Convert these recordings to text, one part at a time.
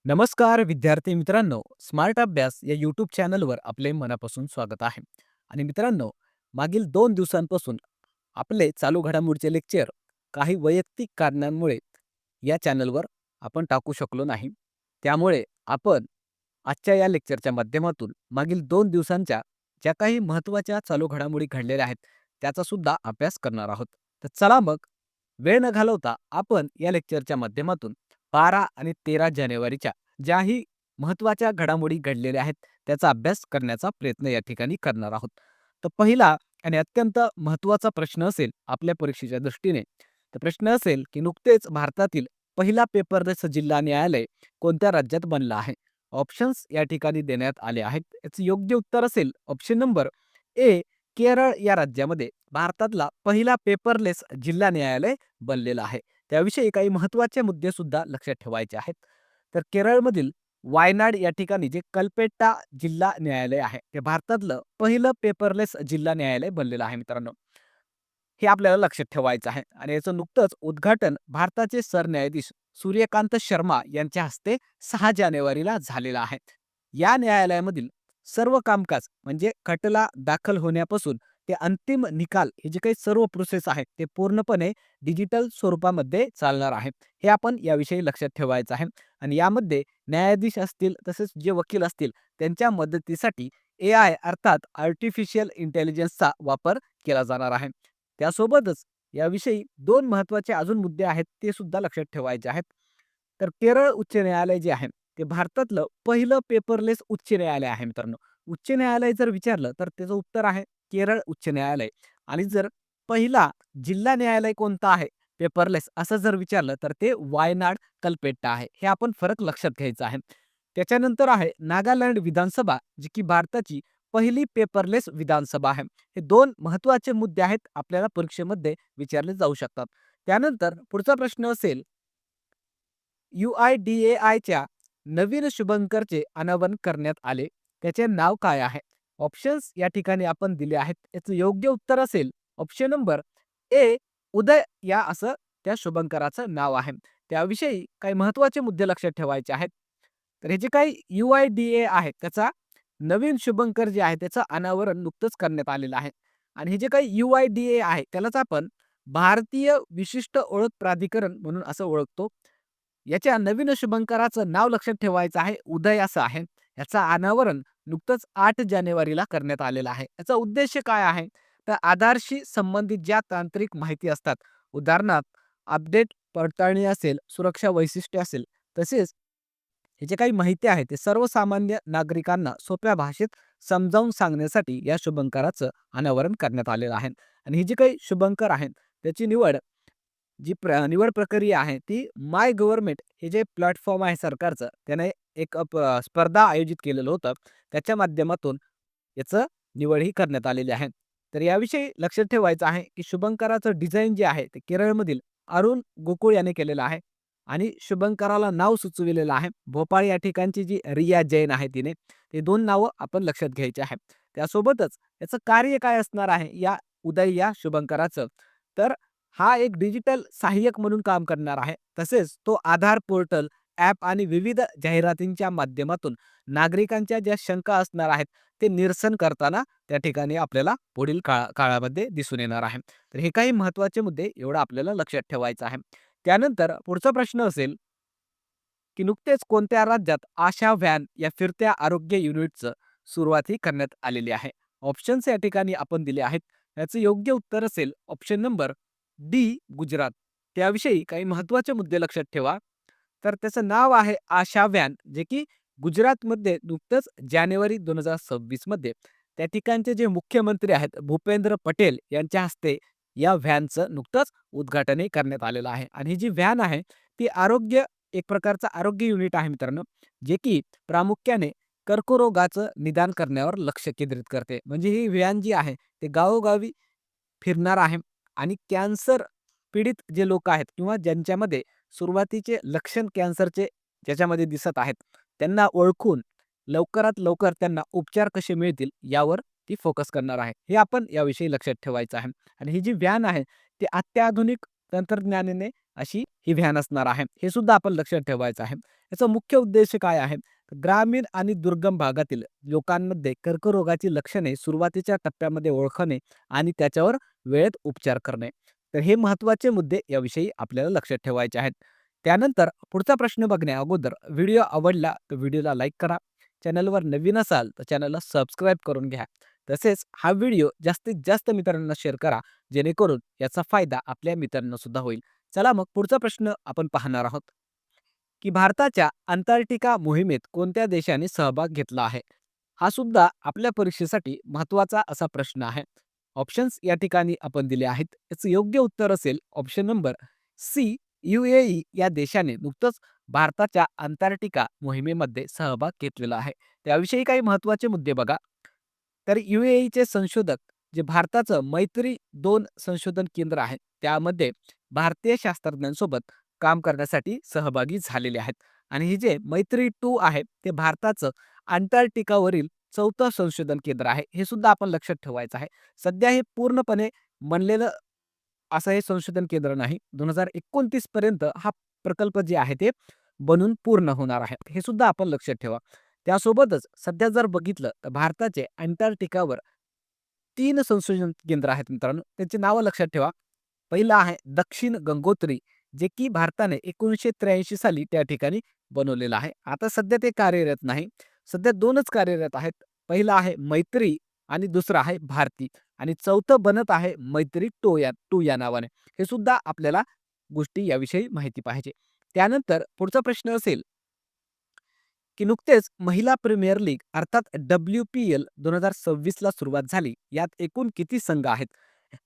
नमस्कार विद्यार्थी मित्रांनो, स्मार्ट अभ्यास या यूट्यूब चॅनलवर आपले मनापासून स्वागत आहे. आणि मित्रांनो, मागील 2 दिवसांपासून आपले चालू घडामोडीचे लेक्चर काही वैयक्तिक कारणांमुळे या चॅनलवर आपण टाकू शकलो नाही. त्यामुळे आपण आजच्या या लेक्चरच्या माध्यमातून मागील 2 दिवसांच्या ज्या काही महत्त्वाच्या चालू घडामोडी घडलेल्या आहेत, त्याचा सुद्धा अभ्यास करणार आहोत. तर चला मग वेळ न घालवता आपण या लेक्चरच्या माध्यमातून 12 आणि 13 जानेवारीच्या ज्याही महत्त्वाच्या घडामोडी घडलेल्या आहेत, त्याचा अभ्यास करण्याचा प्रयत्न या ठिकाणी करणार आहोत. तर पहिला आणि अत्यंत महत्त्वाचा प्रश्न असेल आपल्या परीक्षेच्या दृष्टीने, तर प्रश्न असेल की नुकतेच भारतातील पहिला पेपरलेस जिल्हा न्यायालय कोणत्या राज्यात बनलं आहे? ऑप्शन्स या ठिकाणी देण्यात आले आहेत. याचं योग्य उत्तर असेल ऑप्शन नंबर ए, केरळ या राज्यामध्ये भारतातला पहिला पेपरलेस जिल्हा न्यायालय बनलेलं आहे. त्याविषयी काही महत्त्वाचे मुद्दे सुद्धा लक्षात ठेवायचे आहेत. तर केरळमधील वायनाड या ठिकाणी जे कल्पेट्टा जिल्हा न्यायालय आहे, ते भारतातलं पहिलं पेपरलेस जिल्हा न्यायालय बनलेलं आहे मित्रांनो. हे आपल्याला लक्षात ठेवायचं आहे आणि याचं नुकतंच उद्घाटन भारताचे सरन्यायाधीश सूर्यकांत शर्मा यांच्या हस्ते 6 जानेवारीला झालेलं आहे. या न्यायालयामधील सर्व कामकाज म्हणजे खटला दाखल होण्यापासून ते अंतिम निकाल हे जे काही सर्व प्रोसेस आहे ते पूर्णपणे डिजिटल स्वरूपामध्ये चालणार आहे. हे आपण याविषयी लक्षात ठेवायचं आहे आणि यामध्ये न्यायाधीश असतील तसेच जे वकील असतील त्यांच्या मदतीसाठी एआय अर्थात आर्टिफिशियल इंटेलिजन्सचा वापर केला जाणार आहे. त्यासोबतच याविषयी 2 महत्त्वाचे अजून मुद्दे आहेत ते सुद्धा लक्षात ठेवायचे आहेत. तर केरळ उच्च न्यायालय जे आहे ते भारतातलं पहिलं पेपरलेस उच्च न्यायालय आहे मित्रांनो. उच्च न्यायालय जर विचारलं तर त्याचं उत्तर आहे केरळ उच्च न्यायालय. आणि जर पहिला जिल्हा न्यायालय कोणतं आहे पेपरलेस असं जर विचारलं तर ते वायनाड कल्पेट्टा आहे. हे आपण फरक लक्षात घ्यायचा आहे. त्याच्यानंतर आहे नागालँड विधानसभा जी की भारताची पहिली पेपरलेस विधानसभा आहे. हे 2 महत्त्वाचे मुद्दे आहेत आपल्याला परीक्षेमध्ये विचारले जाऊ शकतात. त्यानंतर पुढचा प्रश्न असेल UIDAIच्या नवीन शुभंकरचे अनावरण करण्यात आले. त्याचे नाव काय आहे? ऑप्शन्स या ठिकाणी आपण दिले आहेत. याचं योग्य उत्तर असेल ऑप्शन नंबर ए, उदय या असं त्या शुभंकराचं नाव आहे. त्याविषयी काही महत्त्वाचे मुद्दे लक्षात ठेवायचे आहेत. तर हे जे काही UIDA आहे त्याचा नवीन शुभंकर जे आहे त्याचं अनावरण नुकतंच करण्यात आलेलं आहे. आणि हे जे काही UIDA आहे त्यालाच आपण भारतीय विशिष्ट ओळख प्राधिकरण म्हणून असं ओळखतो. याच्या नवीन शुभंकराचं नाव लक्षात ठेवायचं आहे, उदय असं आहे. याचं अनावरण नुकतंच 8 जानेवारीला करण्यात आलेलं आहे. याचा उद्देश काय आहे? तर आधारशी संबंधित ज्या तांत्रिक माहिती असतात, उदाहरणार्थ अपडेट पडताळणी असेल, सुरक्षा वैशिष्ट्ये असेल, तसेच हे जे काही माहिती आहे ते सर्वसामान्य नागरिकांना सोप्या भाषेत समजावून सांगण्यासाठी या शुभंकराचं अनावरण करण्यात आलेलं आहे. आणि ही जी काही शुभंकर आहेत त्याची निवड प्रक्रिया आहे ती माय गव्हर्नमेंट हे जे प्लॅटफॉर्म आहे सरकारचं त्याने एक स्पर्धा आयोजित केलेलं होतं. त्याच्या माध्यमातून याचं निवड ही करण्यात आलेली आहे. तर याविषयी लक्षात ठेवायचं आहे की शुभंकराचं डिझाइन जे आहे ते केरळमधील अरुण गोकुळ याने केलेलं आहे आणि शुभंकराला नाव सुचविलेलं आहे. भोपाळ या ठिकाणची जी रिया जैन आहे तिने. ते 2 नावं आपण लक्षात घ्यायची आहे. त्यासोबतच याचं कार्य काय असणार आहे या उदय या शुभंकराचं? तर हा एक डिजिटल सहाय्यक म्हणून काम करणार आहे. तसेच तो आधार पोर्टल, ॲप आणि विविध जाहिरातींच्या माध्यमातून नागरिकांच्या ज्या शंका असणार आहेत, ते निरसन करताना त्या ठिकाणी आपल्याला पुढील काळामध्ये दिसून येणार आहे. तर हे काही महत्त्वाचे मुद्दे एवढं आपल्याला लक्षात ठेवायचं आहे. त्यानंतर पुढचा प्रश्न असेल, की नुकतेच कोणत्या राज्यात आशा व्हॅन या फिरत्या आरोग्य युनिटचं सुरुवाती करण्यात आलेली आहे? ऑप्शन्स या ठिकाणी आपण दिले आहेत. याचं योग्य उत्तर असेल ऑप्शन नंबर डी, गुजरात. त्याविषयी काही महत्त्वाचे मुद्दे लक्षात ठेवा. तर त्याचं नाव आहे आशा व्हॅन, जे की गुजरातमध्ये नुकतंच जानेवारी 2026 मध्ये त्या ठिकाणचे जे मुख्यमंत्री आहेत भूपेंद्र पटेल यांच्या हस्ते या व्हॅनचं नुकतंच उद्घाटनही करण्यात आलेलं आहे. आणि ही जी व्हॅन आहे ती एक प्रकारचं आरोग्य युनिट आहे मित्रांनो, जे की प्रामुख्याने कर्करोगाचं निदान करण्यावर लक्ष केंद्रित करते. म्हणजे ही व्हॅन जी आहे ते गावोगावी फिरणार आहे आणि कॅन्सर पीडित जे लोक आहेत किंवा ज्यांच्यामध्ये सुरुवातीचे लक्षण कॅन्सरचे ज्याच्यामध्ये दिसत आहेत, त्यांना ओळखून लवकरात लवकर त्यांना उपचार कसे मिळतील यावर ती फोकस करणार आहे. हे आपण याविषयी लक्षात ठेवायचं आहे. आणि ही जी व्हॅन आहे ती अत्याधुनिक तंत्रज्ञानाने अशी ही व्हॅन असणार आहे. हे सुद्धा आपण लक्षात ठेवायचं आहे. याचा मुख्य उद्देश काय आहे? ग्रामीण आणि दुर्गम भागातील लोकांमध्ये कर्करोगाची लक्षणे सुरुवातीच्या टप्प्यामध्ये ओळखणे आणि त्याच्यावर वेळेत उपचार करणे. तर हे महत्त्वाचे मुद्दे याविषयी आपल्याला लक्षात ठेवायचे आहेत. त्यानंतर पुढचा प्रश्न बघण्या अगोदर व्हिडिओ आवडला तर व्हिडिओला लाईक करा. चॅनलवर नवीन असाल तर चॅनलला सबस्क्राईब करून घ्या. तसेच हा व्हिडिओ जास्तीत जास्त मित्रांना शेअर करा, जेणेकरून याचा फायदा आपल्या मित्रांना सुद्धा होईल. चला मग पुढचा प्रश्न आपण पाहणार आहोत, की भारताच्या अंटार्क्टिका मोहिमेत कोणत्या देशाने सहभाग घेतला आहे? हा सुद्धा आपल्या परीक्षेसाठी महत्त्वाचा असा प्रश्न आहे. ऑप्शन्स या ठिकाणी आपण दिले आहेत. याचं योग्य उत्तर असेल ऑप्शन नंबर सी, UAE या देशाने नुकतंच भारताच्या अंटार्क्टिका मोहिमेमध्ये सहभाग घेतलेला आहे. त्याविषयी काही महत्त्वाचे मुद्दे बघा. तर UAEचे संशोधक जे भारताचं मैत्री 2 संशोधन केंद्र आहे, त्यामध्ये भारतीय शास्त्रज्ञांसोबत काम करण्यासाठी सहभागी झालेले आहेत. आणि हे जे मैत्री 2 आहे, ते भारताचं अंटार्क्टिकावरील 4थं संशोधन केंद्र आहे. हे सुद्धा आपण लक्षात ठेवायचं आहे. सध्या हे पूर्णपणे बनलेलं असं हे संशोधन केंद्र नाही. 2029 पर्यंत हा प्रकल्प जे आहे ते बनून पूर्ण होणार आहे. हे सुद्धा आपण लक्षात ठेवा. त्यासोबतच सध्या जर बघितलं तर भारताचे अंटार्क्टिकावर 3 संशोधन केंद्र आहेत मित्रांनो. त्यांची नावं लक्षात ठेवा. पहिलं आहे दक्षिण गंगोत्री, जे की भारताने 1983 साली त्या ठिकाणी बनवलेलं आहे. आता सध्या ते कार्यरत नाही. सध्या 2च कार्यरत आहेत. पहिलं आहे मैत्री आणि दुसरं आहे भारती आणि चौथं बनत आहे मैत्री 2 या नावाने. हे सुद्धा आपल्याला गोष्टी याविषयी माहिती पाहिजे. त्यानंतर पुढचा प्रश्न असेल, की नुकतेच महिला प्रीमियर लीग अर्थात WPL 2026 ला सुरुवात झाली. यात एकूण किती संघ आहेत?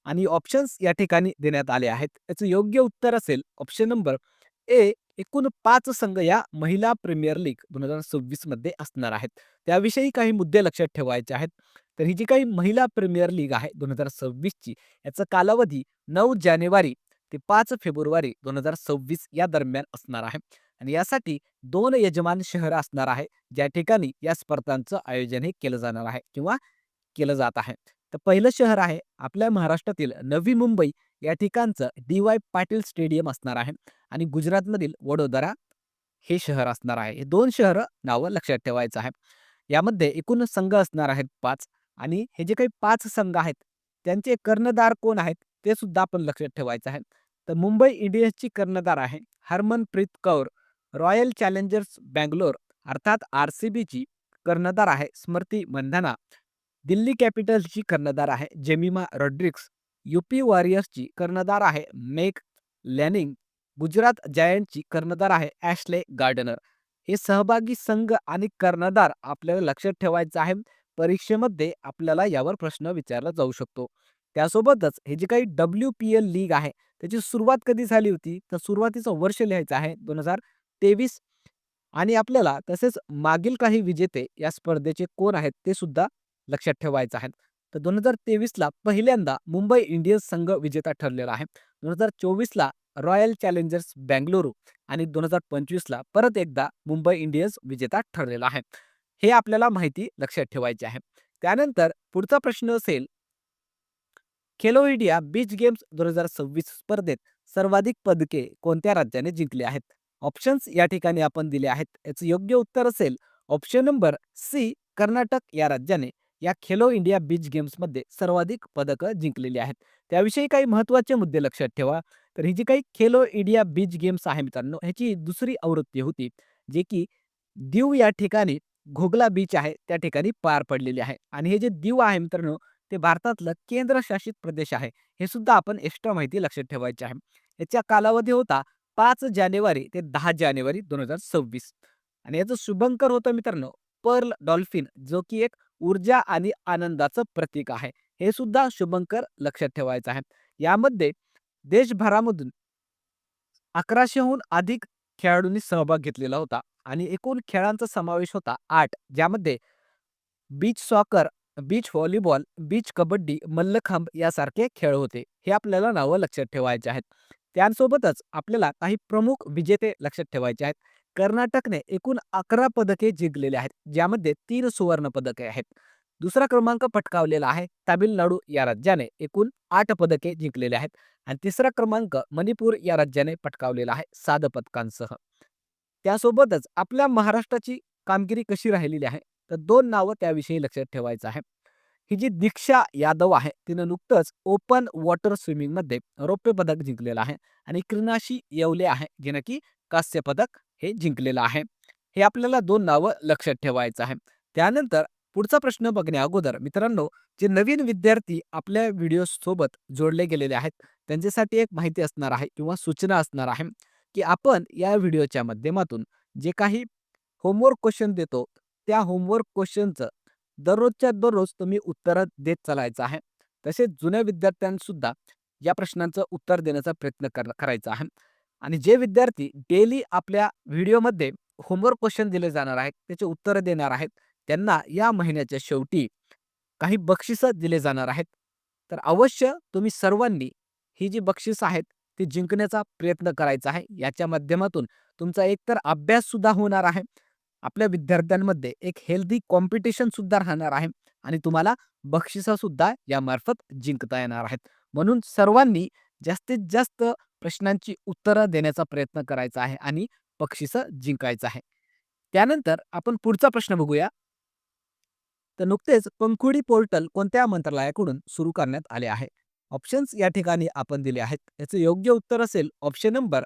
आणि ऑप्शन्स या ठिकाणी देण्यात आले आहेत. याचं योग्य उत्तर असेल ऑप्शन नंबर ए, एकूण 5 संघ या महिला प्रीमियर लीग 2026 मध्ये असणार आहेत. त्याविषयी काही मुद्दे लक्षात ठेवायचे आहेत. तर ही जी काही महिला प्रीमियर लीग आहे 2026 ची, याचा कालावधी 9 जानेवारी ते 5 फेब्रुवारी 2026 या दरम्यान असणार आहे. आणि यासाठी 2 यजमान शहर असणार आहे, ज्या ठिकाणी या स्पर्धांचं आयोजन हे केलं जाणार आहे किंवा केलं जात आहे. तर पहिलं शहर आहे आपल्या महाराष्ट्रातील नवी मुंबई या ठिकाणचं DY पाटील स्टेडियम असणार आहे आणि गुजरातमधील वडोदरा हे शहर असणार आहे. हे 2 शहरं नावं लक्षात ठेवायचं आहे. यामध्ये एकूण संघ असणार आहेत 5 आणि हे जे काही 5 संघ आहेत, त्यांचे कर्णधार कोण आहेत ते सुद्धा आपण लक्षात ठेवायचं आहे. तर मुंबई इंडियन्सची कर्णधार आहे हरमनप्रीत कौर. रॉयल चॅलेंजर्स बंगलोर अर्थात RCBची कर्णधार आहे स्मृती मंधाना. दिल्ली कॅपिटल्सची कर्णधार आहे जेमिमा रॉड्रिग्स. UP वॉरियर्सची कर्णधार आहे मेक लॅनिंग. गुजरात जायंटची कर्णधार आहे ॲशले गार्डनर. हे सहभागी संघ आणि कर्णधार आपल्याला लक्षात ठेवायचं आहे. परीक्षेमध्ये आपल्याला यावर प्रश्न विचारला जाऊ शकतो. त्यासोबतच हे जे काही WPL लीग आहे, त्याची सुरुवात कधी झाली होती? तर सुरुवातीचं वर्ष लिहायचं आहे 2023 आणि आपल्याला तसेच मागील काही विजेते या स्पर्धेचे कोण आहेत ते सुद्धा लक्षात ठेवायचं आहे. तर 2023 ला पहिल्यांदा मुंबई इंडियन्स संघ विजेता ठरलेला आहे. 2024 ला रॉयल चॅलेंजर्स बंगळुरू आणि 2025 ला परत एकदा मुंबई इंडियन्स विजेता ठरलेला आहे. हे आपल्याला माहिती लक्षात ठेवायची आहे. त्यानंतर पुढचा प्रश्न असेल, खेलो इंडिया बीच गेम्स 2026 स्पर्धेत सर्वाधिक पदके कोणत्या राज्याने जिंकली आहेत? ऑप्शन्स या ठिकाणी आपण दिले आहेत. याचं योग्य उत्तर असेल ऑप्शन नंबर सी, कर्नाटक या राज्याने या खेलो इंडिया बीच गेम्समध्ये सर्वाधिक पदकं जिंकलेली आहेत. त्याविषयी काही महत्त्वाचे मुद्दे लक्षात ठेवा. तर ही जी काही खेलो इंडिया बीच गेम्स आहे मित्रांनो, ह्याची दुसरी आवृत्ती होती, जे की दीव या ठिकाणी घोगला बीच आहे त्या ठिकाणी पार पडलेली आहे. आणि हे जे दीव आहे मित्रांनो, ते भारतातलं केंद्रशासित प्रदेश आहे. हे सुद्धा आपण एक्स्ट्रा माहिती लक्षात ठेवायची आहे. याचा कालावधी होता 5 जानेवारी ते 10 जानेवारी 2026 आणि याचं शुभंकर होतं मित्रांनो पर्ल डॉल्फिन, जो की एक ऊर्जा आणि आनंदाचं प्रतीक आहे. हे सुद्धा शुभंकर लक्षात ठेवायचं आहे. यामध्ये देशभरामधून 1100हून अधिक खेळाडूंनी सहभाग घेतलेला होता आणि एकूण खेळांचा समावेश होता 8, ज्यामध्ये beach soccer, beach volleyball, beach kabaddi, mallakhamb यासारखे खेळ होते. हे आपल्याला नावं लक्षात ठेवायचे आहेत. त्यासोबतच आपल्याला काही प्रमुख विजेते लक्षात ठेवायचे आहेत. कर्नाटकने एकूण 11 पदके जिंकलेली आहेत, ज्यामध्ये 3 सुवर्ण पदके आहेत. दुसरा क्रमांक पटकावलेला आहे तामिळनाडू या राज्याने एकूण 8 पदके जिंकलेले आहेत आणि तिसरा क्रमांक मणिपूर या राज्याने पटकावलेला आहे 7 पदकांसह. त्यासोबतच आपल्या महाराष्ट्राची कामगिरी कशी राहिलेली आहे, तर 2 नावं त्याविषयी लक्षात ठेवायचं आहे. ही जी दीक्षा यादव आहे, तिनं नुकतंच ओपन वॉटर स्विमिंगमध्ये रौप्य पदक जिंकलेलं आहे आणि क्रीनाशी येवले आहे, जिनं की कांस्य पदक हे जिंकलेलं आहे. हे आपल्याला 2 नावं लक्षात ठेवायचं आहे. त्यानंतर पुढचा प्रश्न बघण्या अगोदर मित्रांनो, जे नवीन विद्यार्थी आपल्या व्हिडिओसोबत जोडले गेलेले आहेत, त्यांच्यासाठी एक माहिती असणार आहे किंवा सूचना असणार आहे, की आपण या व्हिडिओच्या माध्यमातून जे काही होमवर्क क्वेश्चन देतो, त्या होमवर्क क्वेश्चनचं दररोजच्या दररोज तुम्ही उत्तरं देत चालायचं आहे. तसेच जुन्या विद्यार्थ्यांसुद्धा या प्रश्नांचं उत्तर देण्याचा प्रयत्न करायचा आहे. आणि जे विद्यार्थी डेली आपल्या व्हिडिओमध्ये होमवर्क क्वेश्चन दिले जाणार आहेत, त्याचे उत्तरं देणार आहेत, त्यांना या महिन्याच्या शेवटी काही बक्षिसं दिले जाणार आहेत. तर अवश्य तुम्ही सर्वांनी ही जी बक्षीस आहेत, ती जिंकण्याचा प्रयत्न करायचा आहे. याच्या माध्यमातून तुमचा एकतर अभ्याससुद्धा होणार आहे. आपल्या विद्यार्थ्यांमध्ये एक हेल्दी कॉम्पिटिशन सुद्धा राहणार आहे आणि तुम्हाला बक्षिसंसुद्धा यामार्फत जिंकता येणार आहेत. म्हणून सर्वांनी जास्तीत जास्त प्रश्नांची उत्तरं देण्याचा प्रयत्न करायचा आहे आणि बक्षिसं जिंकायचं आहे. त्यानंतर आपण पुढचा प्रश्न बघूया. तर नुकतेच पंखुडी पोर्टल कोणत्या मंत्रालयाकडून सुरू करण्यात आले आहे? ऑप्शन्स या ठिकाणी आपण दिले आहेत. याचं योग्य उत्तर असेल ऑप्शन नंबर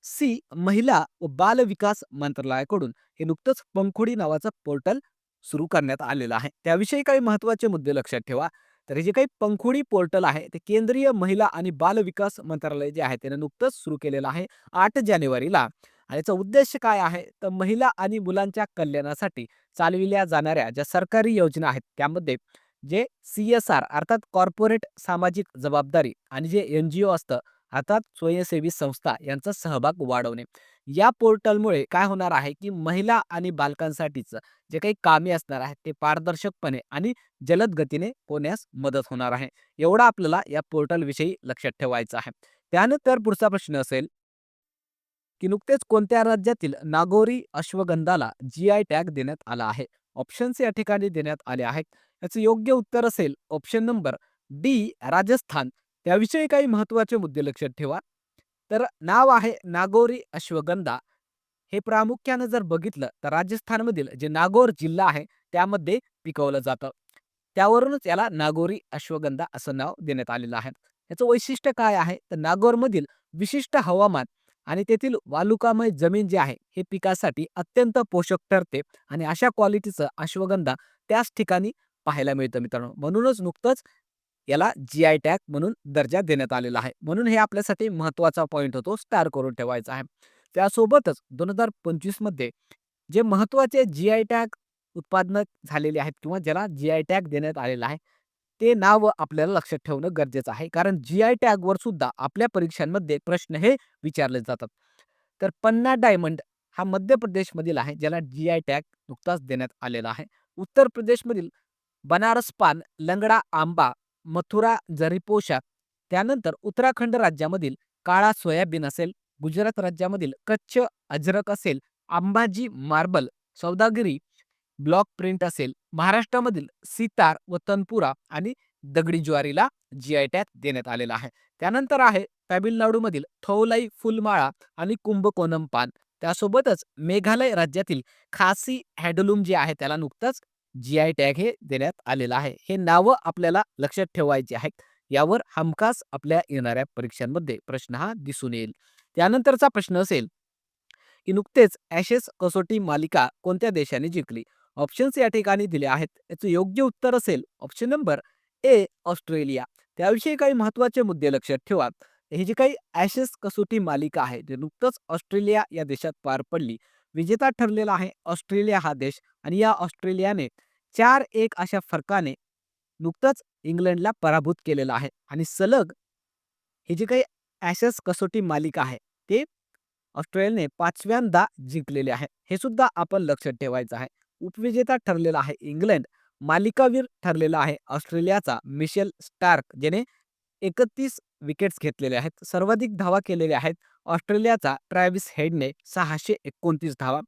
सी, महिला व बाल विकास मंत्रालयाकडून हे नुकतंच पंखुडी नावाचं पोर्टल सुरू करण्यात आलेलं आहे. त्याविषयी काही महत्त्वाचे मुद्दे लक्षात ठेवा. तर हे जे काही पंखुडी पोर्टल आहे, ते केंद्रीय महिला आणि बाल विकास मंत्रालय जे आहे, त्याने नुकतंच सुरू केलेलं आहे 8 जानेवारीला. आणि याचा उद्देश काय आहे, तर महिला आणि मुलांच्या कल्याणासाठी चालविल्या जाणाऱ्या ज्या सरकारी योजना आहेत, त्यामध्ये जे CSR अर्थात कॉर्पोरेट सामाजिक जबाबदारी आणि जे NGO असतं अर्थात स्वयंसेवी संस्था यांचा सहभाग वाढवणे. या पोर्टलमुळे काय होणार आहे, की महिला आणि बालकांसाठीचं जे काही कामे असणार आहेत, ते पारदर्शकपणे आणि जलद गतीने होण्यास मदत होणार आहे. एवढं आपल्याला या पोर्टलविषयी लक्षात ठेवायचं आहे. त्यानंतर पुढचा प्रश्न असेल, की नुकतेच कोणत्या राज्यातील नागोरी अश्वगंधाला GI टॅग देण्यात आला आहे? ऑप्शन्स या ठिकाणी देण्यात आले आहेत. याचं योग्य उत्तर असेल ऑप्शन नंबर डी, राजस्थान. त्याविषयी काही महत्त्वाचे मुद्दे लक्षात ठेवा. तर नाव आहे नागोरी अश्वगंधा. हे प्रामुख्यानं जर बघितलं तर राजस्थानमधील जे नागौर जिल्हा आहे त्यामध्ये पिकवलं जातं. त्यावरूनच याला नागोरी अश्वगंधा असं नाव देण्यात आलेलं आहे. याचं वैशिष्ट्य काय आहे, तर नागौरमधील विशिष्ट हवामान आणि तेथील वालुकामय जमीन जी आहे, हे पिकासाठी अत्यंत पोषक ठरते आणि अशा क्वालिटीचं अश्वगंधा त्याच ठिकाणी पाहायला मिळतं मित्रांनो. म्हणूनच नुकतंच याला GI टॅग म्हणून दर्जा देण्यात आलेला आहे. म्हणून हे आपल्यासाठी महत्त्वाचा पॉइंट होतो, स्टार करून ठेवायचा आहे. त्यासोबतच 2025 मध्ये जे महत्त्वाचे GI टॅग उत्पादनं झालेली आहेत किंवा ज्याला GI टॅग देण्यात आलेला आहे, ते नाव आपल्याला लक्षात ठेवणं गरजेचं आहे. कारण GI टॅगवर सुद्धा आपल्या परीक्षांमध्ये प्रश्न हे विचारले जातात. तर पन्ना डायमंड हा मध्य प्रदेशमधील आहे, ज्याला GI टॅग नुकताच देण्यात आलेला आहे. उत्तर प्रदेशमधील बनारस पान, लंगडा आंबा, मथुरा जरीपोशा, त्यानंतर उत्तराखंड राज्यामधील काळा सोयाबीन असेल, गुजरात राज्यामधील कच्छ अजरक असेल, Ambaji marble, Saudagiri block print असेल, महाराष्ट्रामधील सितार व तनपुरा आणि दगडी ज्वारीला GI टॅग देण्यात आलेला आहे. त्यानंतर आहे तामिळनाडूमधील थौलाई फुलमाळा आणि कुंभकोणम पान. त्यासोबतच मेघालय राज्यातील खासी हँडलूम जे आहे त्याला नुकतंच GI टॅग हे देण्यात आलेलं आहे. हे नावं आपल्याला लक्षात ठेवायची आहेत. यावर हमखास आपल्या येणाऱ्या परीक्षांमध्ये प्रश्न हा दिसून येईल. त्यानंतरचा प्रश्न असेल, की नुकतेच ॲशेस कसोटी मालिका कोणत्या देशाने जिंकली? ऑप्शन्स या ठिकाणी दिले आहेत. याचं योग्य उत्तर असेल ऑप्शन नंबर ए, ऑस्ट्रेलिया. त्याविषयी काही महत्त्वाचे मुद्दे लक्षात ठेवा. ही जी काही ॲशेस कसोटी मालिका आहे, ते नुकतंच ऑस्ट्रेलिया या देशात पार पडली. विजेता ठरलेला आहे ऑस्ट्रेलिया हा देश आणि या ऑस्ट्रेलियाने 4-1 अशा फरकाने नुकतंच इंग्लंडला पराभूत केलेलं आहे आणि सलग ही जी काही ॲशेस कसोटी मालिका आहे, ते ऑस्ट्रेलियाने 5व्यांदा जिंकलेले आहे. हे सुद्धा आपण लक्षात ठेवायचं आहे. उपविजेता ठरलेला आहे इंग्लंड. मालिकावीर ठरलेला आहे ऑस्ट्रेलियाचा मिशेल स्टार्क, ज्याने 31 विकेट्स घेतलेले आहेत. सर्वाधिक धावा केलेल्या आहेत ऑस्ट्रेलियाचा ट्रॅव्हिस हेडने 629 धावा.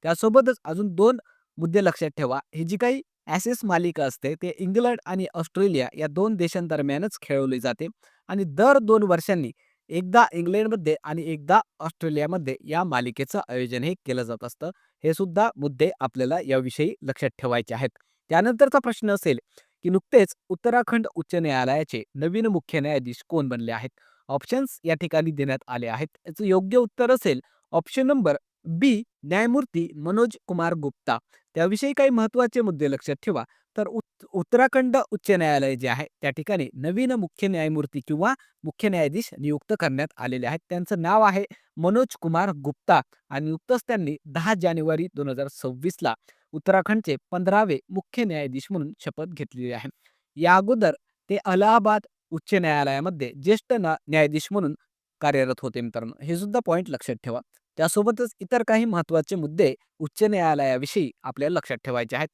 त्यासोबतच अजून 2 मुद्दे लक्षात ठेवा. ही जी काही ॲशेस मालिका असते ते इंग्लंड आणि ऑस्ट्रेलिया या 2 देशांदरम्यानच खेळवली जाते आणि दर 2 वर्षांनी एकदा इंग्लंडमध्ये आणि एकदा ऑस्ट्रेलियामध्ये या मालिकेचं आयोजन हे केलं जात असतं. हे सुद्धा मुद्दे आपल्याला याविषयी लक्षात ठेवायचे आहेत. त्यानंतरचा प्रश्न असेल, की नुकतेच उत्तराखंड उच्च न्यायालयाचे नवीन मुख्य न्यायाधीश कोण बनले आहेत? ऑप्शन्स या ठिकाणी देण्यात आले आहेत. याचं योग्य उत्तर असेल ऑप्शन नंबर बी, न्यायमूर्ती मनोज कुमार गुप्ता. त्याविषयी काही महत्त्वाचे मुद्दे लक्षात ठेवा. तर उत्तराखंड उच्च न्यायालय जे आहे, त्या ठिकाणी नवीन मुख्य न्यायमूर्ती किंवा मुख्य न्यायाधीश नियुक्त करण्यात आलेले आहेत. त्यांचं नाव आहे मनोज कुमार गुप्ता आणि नुकतंच त्यांनी 10 जानेवारी 2026 ला उत्तराखंडचे 15वे मुख्य न्यायाधीश म्हणून शपथ घेतलेली आहे. या अगोदर ते अलाहाबाद उच्च न्यायालयामध्ये ज्येष्ठ न्यायाधीश म्हणून कार्यरत होते मित्रांनो. हे सुद्धा पॉइंट लक्षात ठेवा. त्यासोबतच इतर काही महत्त्वाचे मुद्दे उच्च न्यायालयाविषयी आपल्याला लक्षात ठेवायचे आहेत.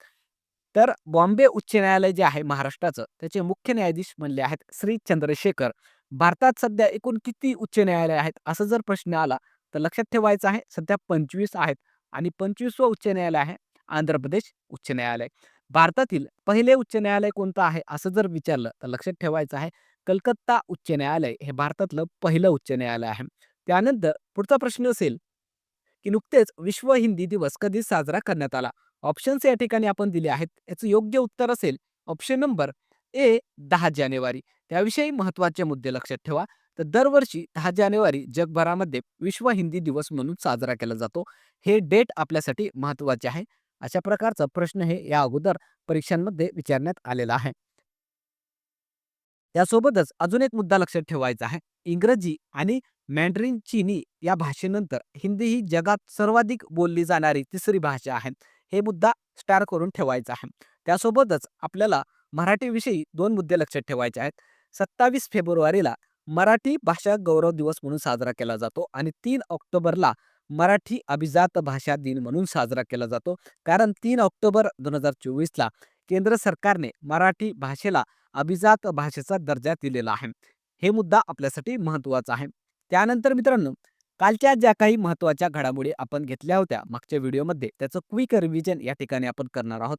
तर बॉम्बे उच्च न्यायालय जे आहे महाराष्ट्राचं, त्याचे मुख्य न्यायाधीश बनले आहेत श्री चंद्रशेखर. भारतात सध्या एकूण किती उच्च न्यायालय आहेत, असा जर प्रश्न आला, तर लक्षात ठेवायचं आहे सध्या 25 आहेत आणि 25वं उच्च न्यायालय आहे आंध्र प्रदेश उच्च न्यायालय. भारतातील पहिले उच्च न्यायालय कोणतं आहे, असं जर विचारलं, तर लक्षात ठेवायचं आहे कलकत्ता उच्च न्यायालय हे भारतातलं पहिलं उच्च न्यायालय आहे. त्यानंतर पुढचा प्रश्न असेल, की नुकतेच विश्व हिंदी दिवस कधी साजरा करण्यात आला? ऑप्शन्स या ठिकाणी आपण दिले आहेत. याचं योग्य उत्तर असेल ऑप्शन नंबर ए, 10 जानेवारी. त्याविषयी महत्त्वाचे मुद्दे लक्षात ठेवा. तर दरवर्षी 10 जानेवारी जगभरामध्ये विश्व हिंदी दिवस म्हणून साजरा केला जातो. हे डेट आपल्यासाठी महत्त्वाचे आहे. अशा प्रकारचा प्रश्न हे या अगोदर परीक्षांमध्ये विचारण्यात आलेला आहे. त्यासोबतच अजून एक मुद्दा लक्षात ठेवायचा आहे. इंग्रजी आणि मॅन्डरिन चीनी या भाषेनंतर हिंदी ही जगात सर्वाधिक बोलली जाणारी तिसरी भाषा आहे. हे मुद्दा स्टार करून ठेवायचा आहे. त्यासोबतच आपल्याला मराठीविषयी 2 मुद्दे लक्षात ठेवायचे आहेत. 27 फेब्रुवारीला मराठी भाषा गौरव दिवस म्हणून साजरा केला जातो आणि 3 ऑक्टोबरला मराठी अभिजात भाषा दिन म्हणून साजरा केला जातो. कारण 3 ऑक्टोबर 2024 ला केंद्र सरकारने मराठी भाषेला अभिजात भाषेचा दर्जा दिलेला आहे. हे मुद्दा आपल्यासाठी महत्त्वाचा आहे. त्यानंतर मित्रांनो, कालच्या ज्या काही महत्त्वाच्या घडामोडी आपण घेतल्या होत्या मागच्या व्हिडिओमध्ये, त्याचं क्विक रिव्हिजन या ठिकाणी आपण करणार आहोत.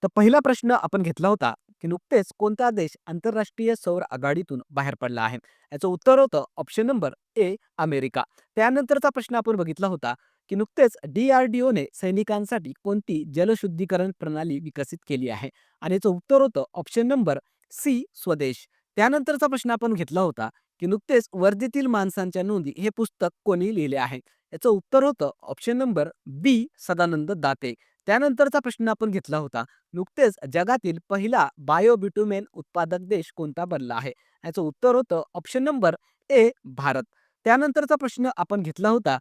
तर पहिला प्रश्न आपण घेतला होता, की नुकतेच कोणता देश आंतरराष्ट्रीय सौर आघाडीतून बाहेर पडला आहे? याचं उत्तर होतं ऑप्शन नंबर ए, अमेरिका. त्यानंतरचा प्रश्न आपण बघितला होता, की नुकतेच DRDOने सैनिकांसाठी कोणती जलशुद्धीकरण प्रणाली विकसित केली आहे? आणि याचं उत्तर होतं ऑप्शन नंबर सी, स्वदेश. त्यानंतरचा प्रश्न आपण घेतला होता, की नुकतेच वर्धेतील माणसांच्या नोंदी हे पुस्तक कोणी लिहिले आहे? याचं उत्तर होतं ऑप्शन नंबर बी, सदानंद दाते. त्यानंतरचा प्रश्न आपण घेतला होता, नुकतेच जगातील पहिला बायोबिट्युमेन उत्पादक देश कोणता बनला आहे? याचं उत्तर होतं ऑप्शन नंबर ए, भारत. त्यानंतरचा प्रश्न आपण घेतला होता,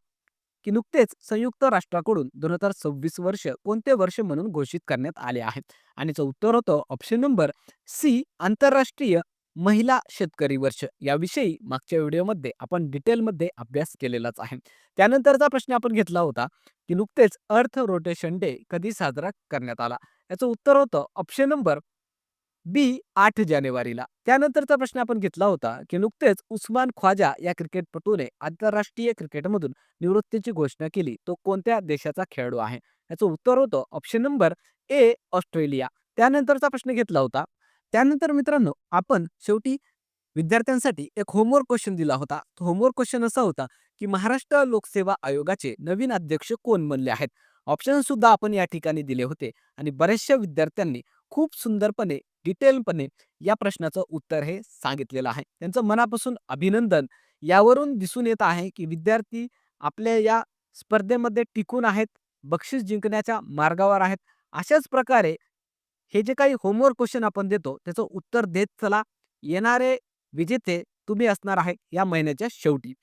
की नुकतेच संयुक्त राष्ट्राकडून 2026 वर्ष कोणते वर्ष म्हणून घोषित करण्यात आले आहेत? आणि याचं उत्तर होतं ऑप्शन नंबर सी, आंतरराष्ट्रीय महिला शेतकरी वर्ष. याविषयी मागच्या व्हिडिओमध्ये आपण डिटेलमध्ये अभ्यास केलेलाच आहे. त्यानंतरचा प्रश्न आपण घेतला होता, की नुकतेच अर्थ रोटेशन डे कधी साजरा करण्यात आला? याचं उत्तर होतं ऑप्शन नंबर बी, 8 जानेवारीला. त्यानंतरचा प्रश्न आपण घेतला होता, की नुकतेच उस्मान ख्वाजा या क्रिकेटपटूने आंतरराष्ट्रीय क्रिकेटमधून निवृत्तीची घोषणा केली. तो कोणत्या देशाचा खेळाडू आहे? याचं उत्तर होतं ऑप्शन नंबर ए, ऑस्ट्रेलिया. त्यानंतरचा प्रश्न घेतला होता. त्यानंतर मित्रांनो, आपण शेवटी विद्यार्थ्यांसाठी एक होमवर्क क्वेश्चन दिला होता. तो होमवर्क क्वेश्चन असा होता, की महाराष्ट्र लोकसेवा आयोगाचे नवीन अध्यक्ष कोण बनले आहेत? ऑप्शन सुद्धा आपण या ठिकाणी दिले होते आणि बऱ्याचशा विद्यार्थ्यांनी खूप सुंदरपणे, डिटेलपणे या प्रश्नाचं उत्तर हे सांगितलेलं आहे. त्यांचं मनापासून अभिनंदन. यावरून दिसून येत आहे, की विद्यार्थी आपल्या या स्पर्धेमध्ये टिकून आहेत, बक्षीस जिंकण्याच्या मार्गावर आहेत. अशाच प्रकारे हे जे काही होमवर्क क्वेश्चन आपण देतो, त्याचं उत्तर देत चला. येणारे विजेते तुम्ही असणार आहे या महिन्याच्या शेवटी.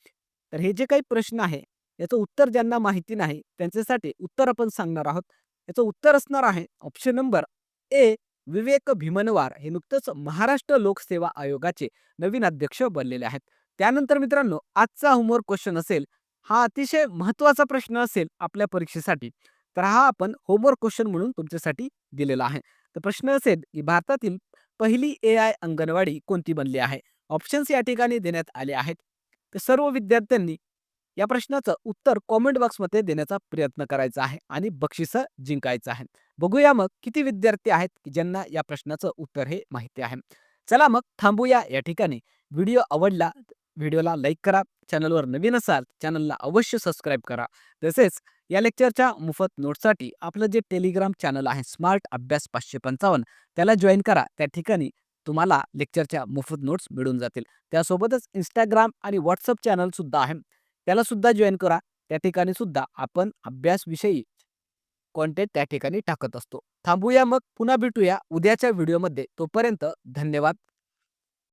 तर हे जे काही प्रश्न आहे, याचं उत्तर ज्यांना माहिती नाही, त्यांच्यासाठी उत्तर आपण सांगणार आहोत. याचं उत्तर असणार आहे option number A, Vivek Bhimanwar हे नुकतंच महाराष्ट्र लोकसेवा आयोगाचे नवीन अध्यक्ष बनलेले आहेत. त्यानंतर मित्रांनो, आजचा होमवर्क क्वेश्चन असेल, हा अतिशय महत्त्वाचा प्रश्न असेल आपल्या परीक्षेसाठी. तर हा आपण होमवर्क क्वेश्चन म्हणून तुमच्यासाठी दिलेला आहे. तर प्रश्न असेल, की भारतातील पहिली AI अंगणवाडी कोणती बनली आहे? ऑप्शन्स या ठिकाणी देण्यात आले आहेत. तर सर्व विद्यार्थ्यांनी या प्रश्नाचं उत्तर कॉमेंट बॉक्समध्ये देण्याचा प्रयत्न करायचा आहे आणि बक्षिसं जिंकायचं आहे. बघूया मग किती विद्यार्थी आहेत की ज्यांना या प्रश्नाचं उत्तर हे माहिती आहे. चला मग थांबूया या ठिकाणी. व्हिडिओ आवडला, व्हिडिओला लाईक करा. चॅनलवर नवीन असाल, चॅनलला अवश्य सबस्क्राईब करा. तसेच या लेक्चरच्या मोफत नोट्ससाठी आपलं जे टेलिग्राम चॅनल आहे स्मार्ट अभ्यास 555 त्याला जॉइन करा. त्या ठिकाणी तुम्हाला लेक्चरच्या मोफत नोट्स मिळून जातील. त्यासोबतच Instagram आणि WhatsApp चॅनल सुद्धा आहे. त्याला सुद्धा जॉइन करा. त्या ठिकाणी सुद्धा आपण अभ्यासविषयी कंटेंट त्या ठिकाणी टाकत असतो. थांबूया मग पुन्हा भेटूया उद्याच्या व्हिडिओमध्ये. तोपर्यंत धन्यवाद.